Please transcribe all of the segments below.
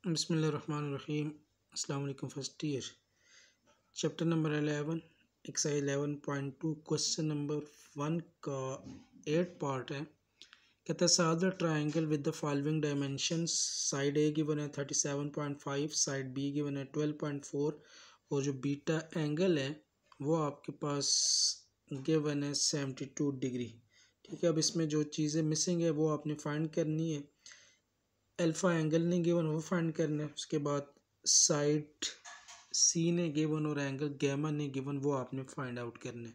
बिस्मिल्लाहिर्रहमानिर्रहीम। अस्सलाम वालेकुम। First year chapter number 11 exercise 11.2 question number 1 का 8 पार्ट है। कहता है solve the triangle with the following dimensions. Side A given है 37.5, साइड बी गिवन है 12.4 और जो बीटा एंगल है वो आपके पास गिवन है 72 डिग्री। ठीक है, अब इसमें जो चीज़ें मिसिंग है वो आपने फाइंड करनी है। अल्फ़ा एंगल ने गिवन वो फाइंड करना है। उसके बाद साइड सी ने गिवन और एंगल गैमा ने गिवन वो आपने फाइंड आउट करना है।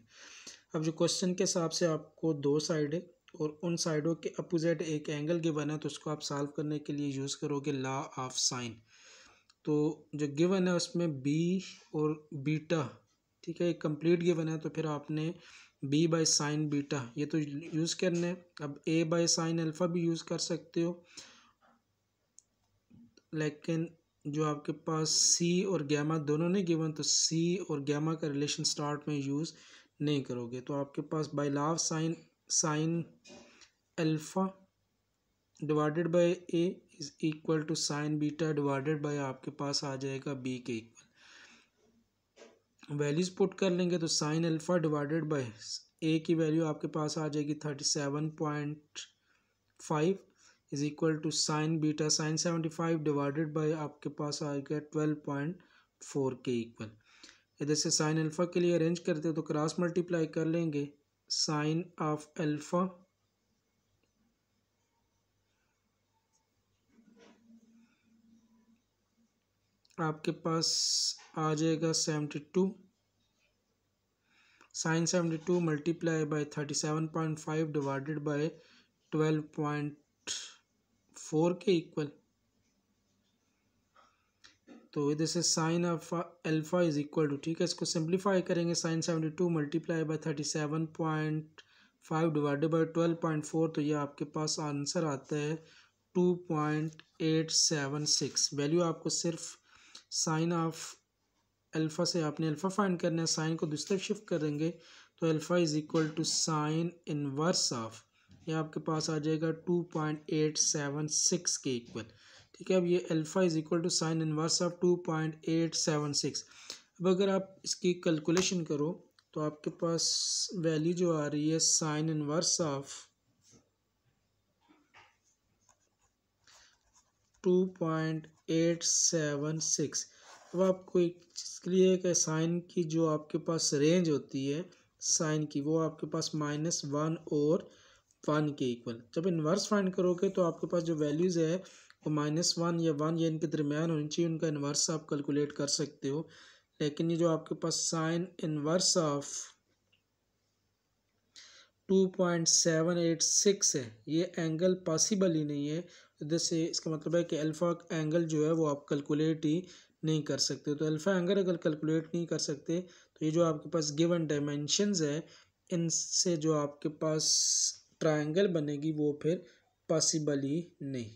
अब जो क्वेश्चन के हिसाब से आपको दो साइड है और उन साइडों के अपोजिट एक एंगल गिवन है, तो उसको आप सॉल्व करने के लिए यूज़ करोगे लॉ ऑफ साइन। तो जो गिवन है उसमें बी और बीटा, ठीक है, एक कंप्लीट गिवन है, तो फिर आपने बी बाई साइन बीटा ये तो यूज़ करना है। अब ए बाई साइन अल्फ़ा भी यूज़ कर सकते हो, लेकिन जो आपके पास सी और गैमा दोनों ने गिवन, तो सी और गैमा का रिलेशन स्टार्ट में यूज़ नहीं करोगे। तो आपके पास by law of sine sine alpha divided by a is equal to sine beta divided by आपके पास आ जाएगा बी के इक्वल। वैल्यूज़ पुट कर लेंगे तो sine alpha divided by a की वैल्यू आपके पास आ जाएगी 37.5 is equal to sine beta sine 75 divided by आपके पास आ गया 12.4 के इक्वल। इधर से साइन अल्फ़ा के लिए अरेंज करते हो तो क्रॉस मल्टीप्लाई कर लेंगे। साइन ऑफ अल्फ़ा आपके पास आ जाएगा 72, sine 72 multiply by 37.5 divided by 12.4 के इक्वल। तो इधर से sine of alpha is equal to, ठीक है, इसको सिंप्लीफाई करेंगे। Sine 72 multiply by 37.5 divided by 12.4, तो ये आपके पास आंसर आता है 2.876। वैल्यू आपको सिर्फ साइन ऑफ अल्फ़ा से आपने अल्फ़ा फाइंड करना है, साइन को दूसरी तरफ शिफ्ट करेंगे तो alpha is equal to sine inverse of, ये आपके पास आ जाएगा 2.876 के इक्वल। ठीक है, अब ये alpha is equal to sine inverse of 2.876। अब अगर आप इसकी कैलकुलेशन करो तो आपके पास वैल्यू जो आ रही है साइन इनवर्स ऑफ 2.876। अब आपको एक चीज़ क्लियर है कि साइन की जो आपके पास रेंज होती है साइन की वो आपके पास -1 और 1 के इक्वल। जब इन्वर्स फाइंड करोगे तो आपके पास जो वैल्यूज़ है वो -1 या 1 या इनके दरमियान होनी चाहिए, उनका इन्वर्स आप कैलकुलेट कर सकते हो। लेकिन ये जो आपके पास साइन इन्वर्स ऑफ 2.786 है ये एंगल पॉसिबल ही नहीं है। इधर से इसका मतलब है कि अल्फ़ा एंगल जो है वो आप कैलकुलेट ही नहीं कर सकते। तो अल्फ़ा एंगल अगर कैलकुलेट नहीं कर सकते तो ये जो आपके पास गिवन डायमेंशंस है इनसे जो आपके पास ट्रायंगल बनेगी वो फिर पॉसिबल ही नहीं।